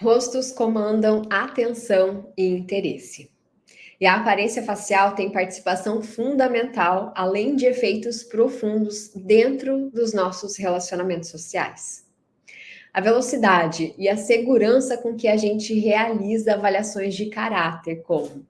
Rostos comandam atenção e interesse. E a aparência facial tem participação fundamental, além de efeitos profundos dentro dos nossos relacionamentos sociais. A velocidade e a segurança com que a gente realiza avaliações de caráter, como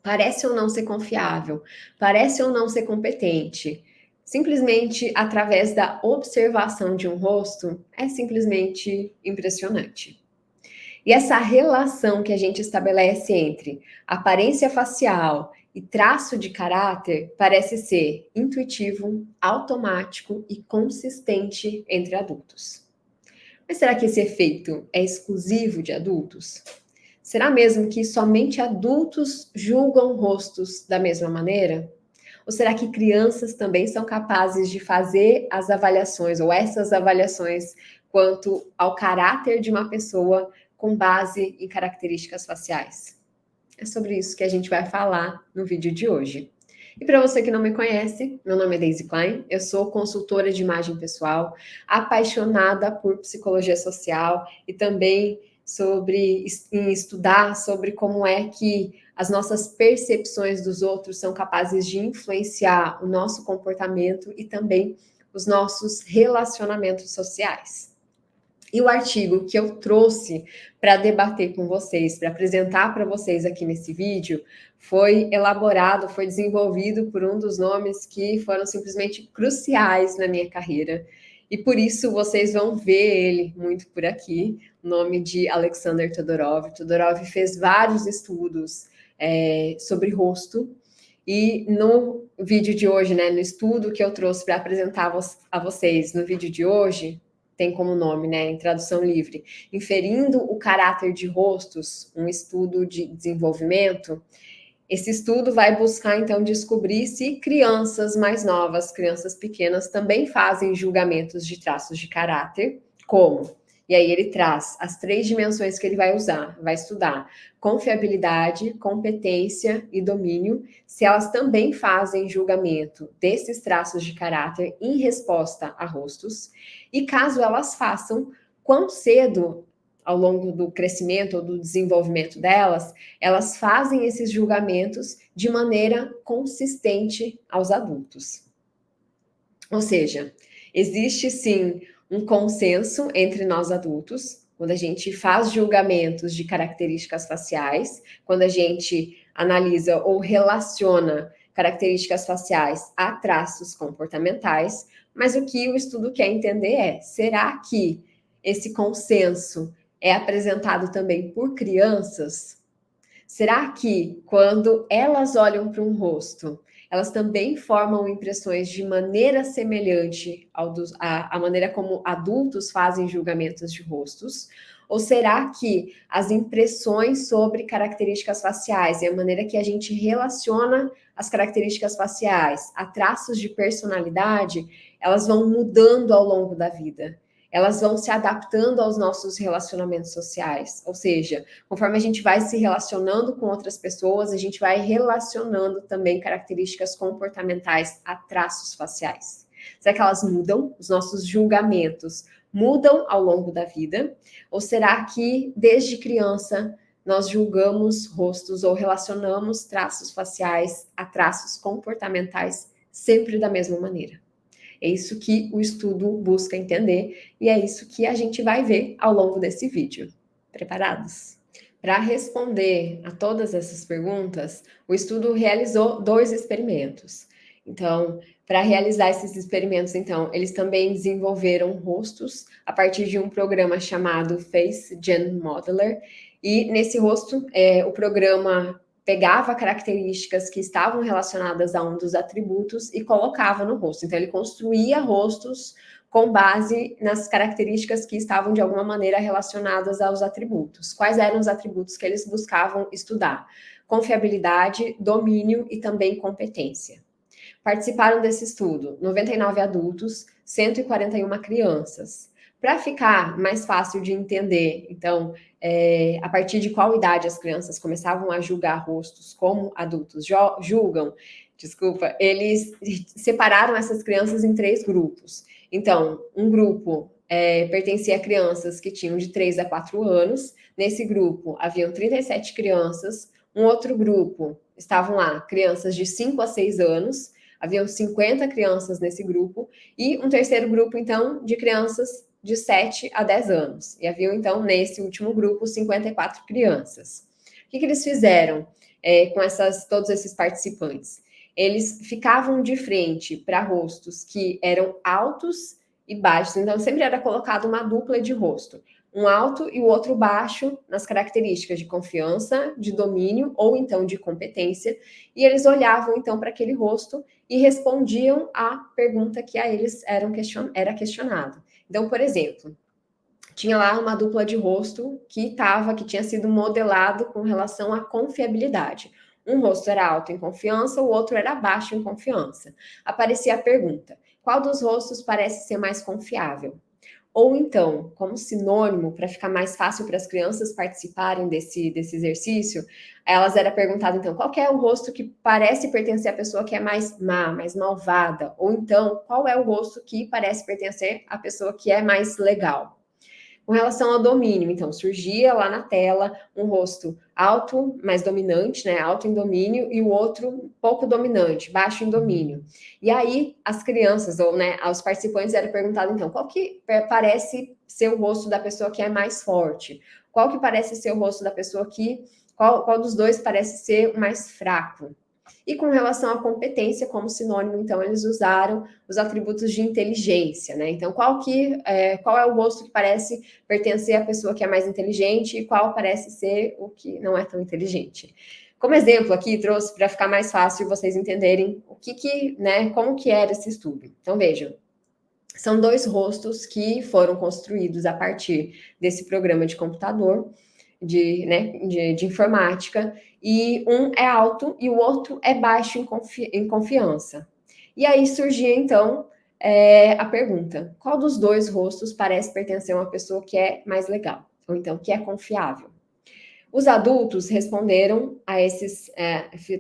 parece ou não ser confiável, parece ou não ser competente, simplesmente através da observação de um rosto, é simplesmente impressionante. E essa relação que a gente estabelece entre aparência facial e traço de caráter parece ser intuitivo, automático e consistente entre adultos. Mas será que esse efeito é exclusivo de adultos? Será mesmo que somente adultos julgam rostos da mesma maneira? Ou será que crianças também são capazes de fazer as avaliações ou essas avaliações quanto ao caráter de uma pessoa com base em características faciais? É sobre isso que a gente vai falar no vídeo de hoje. E para você que não me conhece, meu nome é Daisy Klein, eu sou consultora de imagem pessoal, apaixonada por psicologia social e também em estudar sobre como é que as nossas percepções dos outros são capazes de influenciar o nosso comportamento e também os nossos relacionamentos sociais. E o artigo que eu trouxe para debater com vocês, para apresentar para vocês aqui nesse vídeo, foi elaborado, foi desenvolvido por um dos nomes que foram simplesmente cruciais na minha carreira. E por isso vocês vão ver ele muito por aqui, o nome de Alexander Todorov. Todorov fez vários estudos sobre rosto, e no vídeo de hoje, né, no estudo que eu trouxe para apresentar a vocês no vídeo de hoje, tem como nome, né, em tradução livre, Inferindo o Caráter de Rostos, um estudo de desenvolvimento. Esse estudo vai buscar, então, descobrir se crianças mais novas, crianças pequenas, também fazem julgamentos de traços de caráter, como? E aí ele traz as 3 dimensões que ele vai usar, vai estudar confiabilidade, competência e domínio, se elas também fazem julgamento desses traços de caráter em resposta a rostos, e caso elas façam, quão cedo, ao longo do crescimento ou do desenvolvimento delas, elas fazem esses julgamentos de maneira consistente aos adultos. Ou seja, existe sim um consenso entre nós adultos, quando a gente faz julgamentos de características faciais, quando a gente analisa ou relaciona características faciais a traços comportamentais, mas o que o estudo quer entender é: será que esse consenso é apresentado também por crianças? Será que quando elas olham para um rosto, elas também formam impressões de maneira semelhante à maneira como adultos fazem julgamentos de rostos? Ou será que as impressões sobre características faciais e a maneira que a gente relaciona as características faciais a traços de personalidade, elas vão mudando ao longo da vida? Elas vão se adaptando aos nossos relacionamentos sociais, ou seja, conforme a gente vai se relacionando com outras pessoas, a gente vai relacionando também características comportamentais a traços faciais. Será que elas mudam? Os nossos julgamentos mudam ao longo da vida? Ou será que desde criança nós julgamos rostos ou relacionamos traços faciais a traços comportamentais sempre da mesma maneira? É isso que o estudo busca entender e é isso que a gente vai ver ao longo desse vídeo. Preparados? Para responder a todas essas perguntas, o estudo realizou 2 experimentos. Então, para realizar esses experimentos, então, eles também desenvolveram rostos a partir de um programa chamado Face Gen Modeler. E nesse rosto, o programa pegava características que estavam relacionadas a um dos atributos e colocava no rosto. Então, ele construía rostos com base nas características que estavam de alguma maneira relacionadas aos atributos. Quais eram os atributos que eles buscavam estudar? Confiabilidade, domínio e também competência. Participaram desse estudo 99 adultos, 141 crianças. Para ficar mais fácil de entender, então, a partir de qual idade as crianças começavam a julgar rostos como adultos julgam, eles separaram essas crianças em 3 grupos. Então, um grupo pertencia a crianças que tinham de 3 a 4 anos. Nesse grupo, haviam 37 crianças. Um outro grupo, estavam lá crianças de 5 a 6 anos. Haviam 50 crianças nesse grupo. E um terceiro grupo, então, de crianças de 7 a 10 anos. E haviam, então, nesse último grupo, 54 crianças. O que eles fizeram com todos esses participantes? Eles ficavam de frente para rostos que eram altos e baixos, então sempre era colocado uma dupla de rosto, um alto e o outro baixo nas características de confiança, de domínio ou então de competência, e eles olhavam então para aquele rosto e respondiam à pergunta que a eles era questionado. Então, por exemplo, tinha lá uma dupla de rosto que tinha sido modelado com relação à confiabilidade. Um rosto era alto em confiança, o outro era baixo em confiança. Aparecia a pergunta: qual dos rostos parece ser mais confiável? Ou então, como sinônimo, para ficar mais fácil para as crianças participarem desse exercício, elas era perguntado, então, qual é o rosto que parece pertencer à pessoa que é mais má, mais malvada? Ou então, qual é o rosto que parece pertencer à pessoa que é mais legal? Com relação ao domínio, então, surgia lá na tela um rosto alto, mais dominante, né? Alto em domínio, e o outro pouco dominante, baixo em domínio. E aí, as crianças, ou né, aos participantes, era perguntado, então, qual que parece ser o rosto da pessoa que é mais forte? Qual que parece ser o rosto da pessoa que. Qual dos dois parece ser o mais fraco? E com relação à competência, como sinônimo, então, eles usaram os atributos de inteligência, né? Então, qual é o rosto que parece pertencer à pessoa que é mais inteligente e qual parece ser o que não é tão inteligente? Como exemplo aqui, trouxe para ficar mais fácil vocês entenderem como que era esse estudo. Então, vejam, são 2 rostos que foram construídos a partir desse programa de computador, de informática, e um é alto e o outro é baixo em confiança. E aí surgia, então, a pergunta: qual dos 2 rostos parece pertencer a uma pessoa que é mais legal? Ou então, que é confiável? Os adultos responderam a esses,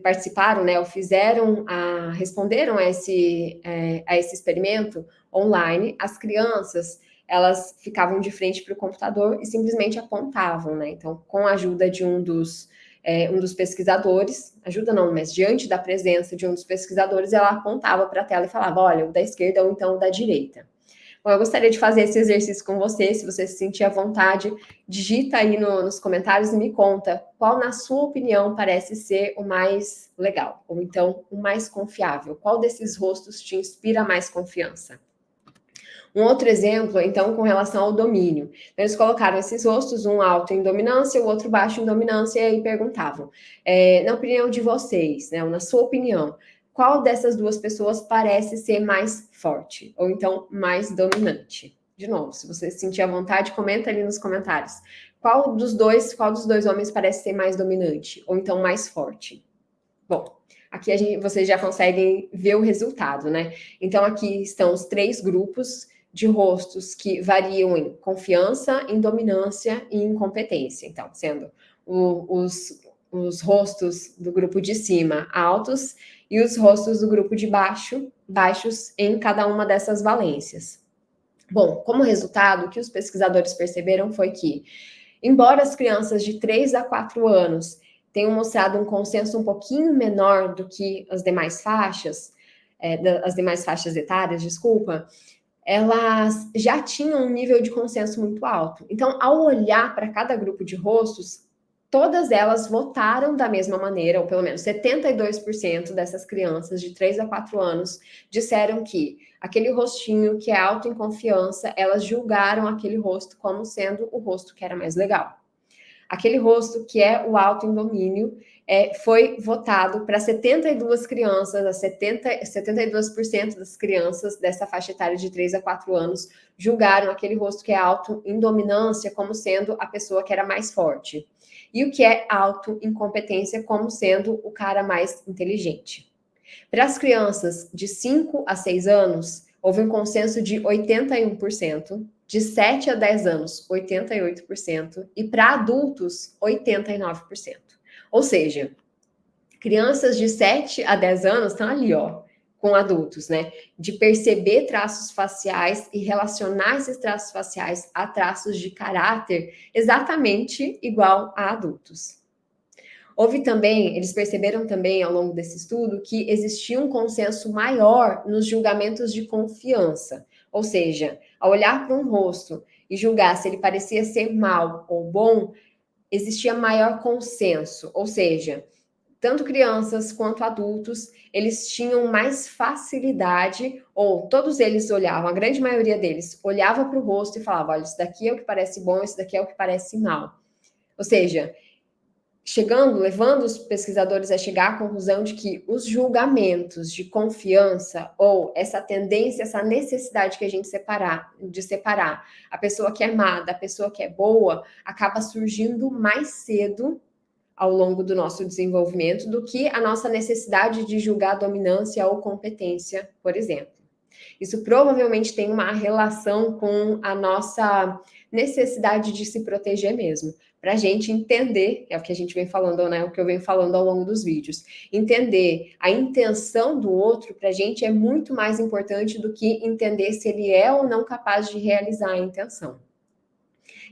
participaram, né, ou responderam a esse experimento online. As crianças, elas ficavam de frente para o computador e simplesmente apontavam, né? Então, com a ajuda de um dos pesquisadores, ajuda não, mas diante da presença de um dos pesquisadores, ela apontava para a tela e falava: olha, o da esquerda ou então o da direita. Bom, eu gostaria de fazer esse exercício com você. Se você se sentir à vontade, digita aí nos comentários e me conta qual, na sua opinião, parece ser o mais legal, ou então o mais confiável. Qual desses rostos te inspira mais confiança? Um outro exemplo, então, com relação ao domínio. Eles colocaram esses rostos, um alto em dominância, o outro baixo em dominância, e aí perguntavam, na opinião de vocês, né, ou na sua opinião, qual dessas 2 pessoas parece ser mais forte, ou então mais dominante? De novo, se você se sentir à vontade, comenta ali nos comentários. Qual dos dois homens parece ser mais dominante, ou então mais forte? Bom, aqui vocês já conseguem ver o resultado, né? Então, aqui estão os 3 grupos de rostos que variam em confiança, em dominância e em competência. Então, sendo os rostos do grupo de cima altos e os rostos do grupo de baixo baixos em cada uma dessas valências. Bom, como resultado, o que os pesquisadores perceberam foi que, embora as crianças de 3 a 4 anos tenham mostrado um consenso um pouquinho menor do que as demais faixas, as demais faixas etárias, desculpa, elas já tinham um nível de consenso muito alto. Então, ao olhar para cada grupo de rostos, todas elas votaram da mesma maneira, ou pelo menos 72% dessas crianças de 3 a 4 anos disseram que aquele rostinho que é alto em confiança, elas julgaram aquele rosto como sendo o rosto que era mais legal. Aquele rosto que é o alto em domínio foi votado para 72 crianças, 72% das crianças dessa faixa etária de 3 a 4 anos julgaram aquele rosto que é alto em dominância como sendo a pessoa que era mais forte. E o que é alto em competência como sendo o cara mais inteligente. Para as crianças de 5 a 6 anos, houve um consenso de 81%, de 7 a 10 anos, 88%, e para adultos, 89%. Ou seja, crianças de 7 a 10 anos estão ali, ó, com adultos, né? De perceber traços faciais e relacionar esses traços faciais a traços de caráter exatamente igual a adultos. Eles perceberam também ao longo desse estudo que existia um consenso maior nos julgamentos de confiança. Ou seja, ao olhar para um rosto e julgar se ele parecia ser mal ou bom, existia maior consenso. Ou seja, tanto crianças quanto adultos, eles tinham mais facilidade, ou todos eles olhavam, a grande maioria deles olhava para o rosto e falava: olha, isso daqui é o que parece bom, isso daqui é o que parece mal. Ou seja, levando os pesquisadores a chegar à conclusão de que os julgamentos de confiança, ou essa tendência, essa necessidade que a gente de separar a pessoa que é má da pessoa que é boa, acaba surgindo mais cedo ao longo do nosso desenvolvimento do que a nossa necessidade de julgar dominância ou competência, por exemplo. Isso provavelmente tem uma relação com a nossa necessidade de se proteger mesmo, para a gente entender, é o que a gente vem falando, né? O que eu venho falando ao longo dos vídeos. Entender a intenção do outro para a gente é muito mais importante do que entender se ele é ou não capaz de realizar a intenção.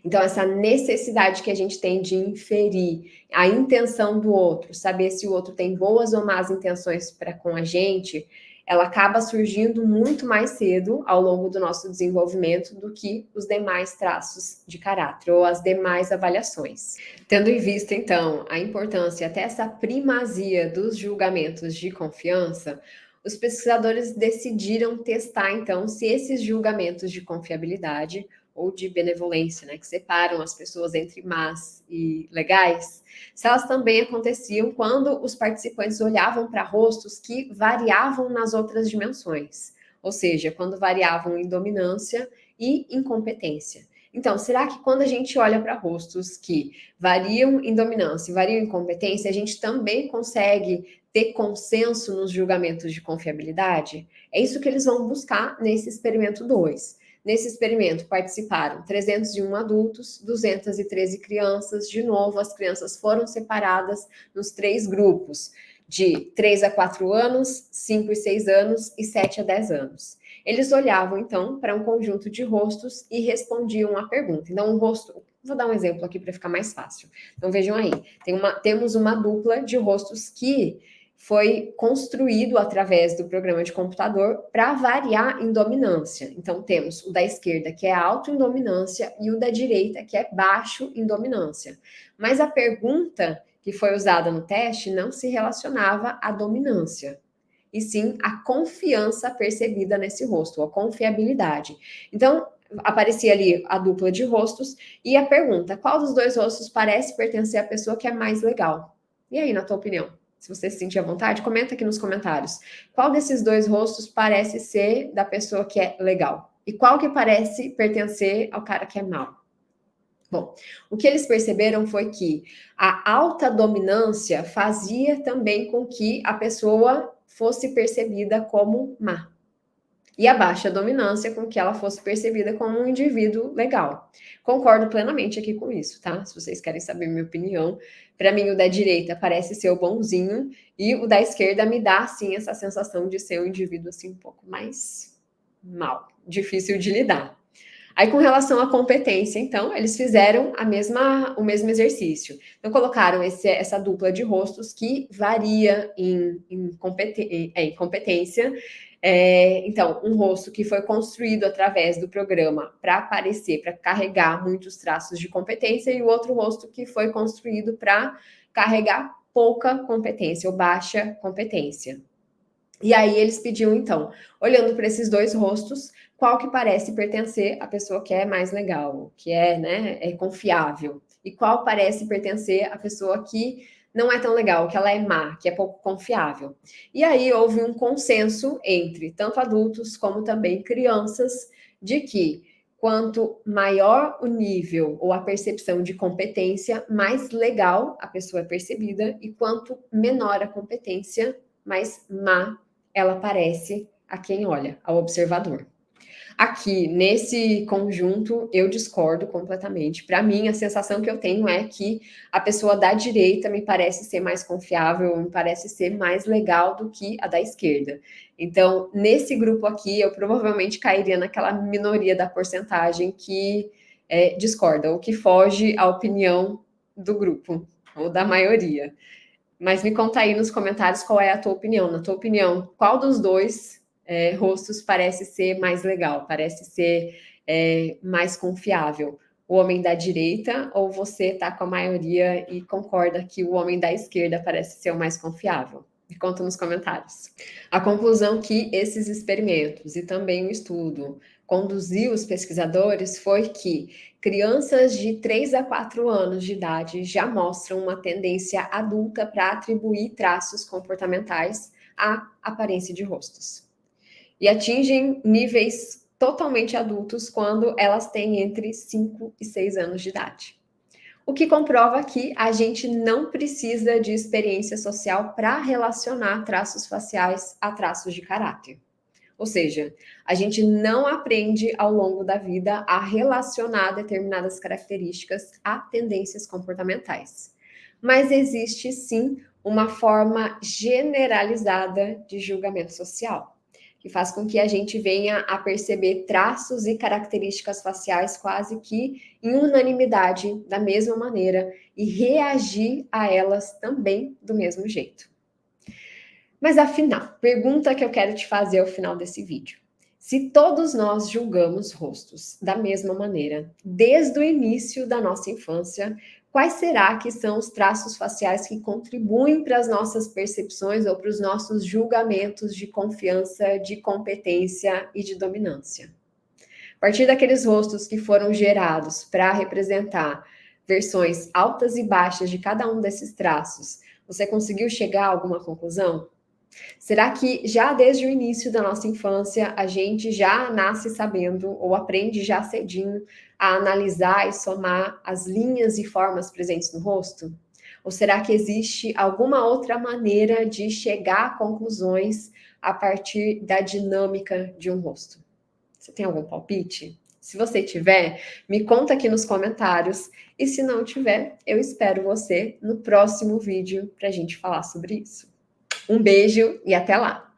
Então, essa necessidade que a gente tem de inferir a intenção do outro, saber se o outro tem boas ou más intenções para com a gente, ela acaba surgindo muito mais cedo ao longo do nosso desenvolvimento do que os demais traços de caráter ou as demais avaliações. Tendo em vista, então, a importância, até essa primazia dos julgamentos de confiança, os pesquisadores decidiram testar, então, se esses julgamentos de confiabilidade ou de benevolência, né, que separam as pessoas entre más e legais, se elas também aconteciam quando os participantes olhavam para rostos que variavam nas outras dimensões, ou seja, quando variavam em dominância e incompetência. Então, será que quando a gente olha para rostos que variam em dominância e variam em competência, a gente também consegue ter consenso nos julgamentos de confiabilidade? É isso que eles vão buscar nesse experimento 2. Nesse experimento participaram 301 adultos, 213 crianças. De novo, as crianças foram separadas nos 3 grupos, de 3 a 4 anos, 5 e 6 anos e 7 a 10 anos. Eles olhavam, então, para um conjunto de rostos e respondiam a pergunta. Então, um rosto... Vou dar um exemplo aqui para ficar mais fácil. Então, vejam aí. Temos uma dupla de rostos que foi construído através do programa de computador para variar em dominância. Então, temos o da esquerda, que é alto em dominância, e o da direita, que é baixo em dominância. Mas a pergunta que foi usada no teste não se relacionava à dominância, e sim à confiança percebida nesse rosto, a confiabilidade. Então, aparecia ali a dupla de rostos e a pergunta: qual dos 2 rostos parece pertencer à pessoa que é mais legal? E aí, na tua opinião? Se você se sentir à vontade, comenta aqui nos comentários. Qual desses 2 rostos parece ser da pessoa que é legal? E qual que parece pertencer ao cara que é mau? Bom, o que eles perceberam foi que a alta dominância fazia também com que a pessoa fosse percebida como má. E a baixa dominância com que ela fosse percebida como um indivíduo legal. Concordo plenamente aqui com isso, tá? Se vocês querem saber minha opinião, para mim o da direita parece ser o bonzinho e o da esquerda me dá, assim, essa sensação de ser um indivíduo, assim, um pouco mais mal, difícil de lidar. Aí, com relação à competência, então, eles fizeram o mesmo exercício. Então, colocaram essa dupla de rostos que varia em competência. Então, um rosto que foi construído através do programa para aparecer, para carregar muitos traços de competência, e o outro rosto que foi construído para carregar pouca competência ou baixa competência. E aí eles pediam, então, olhando para esses 2 rostos, qual que parece pertencer à pessoa que é mais legal, que é, né, é confiável, e qual parece pertencer à pessoa que não é tão legal, que ela é má, que é pouco confiável. E aí houve um consenso entre tanto adultos como também crianças de que quanto maior o nível ou a percepção de competência, mais legal a pessoa é percebida, e quanto menor a competência, mais má ela parece a quem olha, ao observador. Aqui, nesse conjunto, eu discordo completamente. Para mim, a sensação que eu tenho é que a pessoa da direita me parece ser mais confiável, me parece ser mais legal do que a da esquerda. Então, nesse grupo aqui, eu provavelmente cairia naquela minoria da porcentagem que discorda, ou que foge à opinião do grupo, ou da maioria. Mas me conta aí nos comentários qual é a tua opinião. Na tua opinião, qual dos dois rostos parece ser mais legal, parece ser mais confiável? O homem da direita ou você está com a maioria e concorda que o homem da esquerda parece ser o mais confiável? Me conta nos comentários. A conclusão que esses experimentos e também o estudo conduziu os pesquisadores foi que crianças de 3 a 4 anos de idade já mostram uma tendência adulta para atribuir traços comportamentais à aparência de rostos. E atingem níveis totalmente adultos quando elas têm entre 5 e 6 anos de idade. O que comprova que a gente não precisa de experiência social para relacionar traços faciais a traços de caráter. Ou seja, a gente não aprende ao longo da vida a relacionar determinadas características a tendências comportamentais. Mas existe sim uma forma generalizada de julgamento social, que faz com que a gente venha a perceber traços e características faciais quase que em unanimidade, da mesma maneira, e reagir a elas também do mesmo jeito. Mas afinal, pergunta que eu quero te fazer ao final desse vídeo. Se todos nós julgamos rostos da mesma maneira, desde o início da nossa infância, quais será que são os traços faciais que contribuem para as nossas percepções ou para os nossos julgamentos de confiança, de competência e de dominância? A partir daqueles rostos que foram gerados para representar versões altas e baixas de cada um desses traços, você conseguiu chegar a alguma conclusão? Será que já desde o início da nossa infância a gente já nasce sabendo ou aprende já cedinho a analisar e somar as linhas e formas presentes no rosto? Ou será que existe alguma outra maneira de chegar a conclusões a partir da dinâmica de um rosto? Você tem algum palpite? Se você tiver, me conta aqui nos comentários. E se não tiver, eu espero você no próximo vídeo para a gente falar sobre isso. Um beijo e até lá!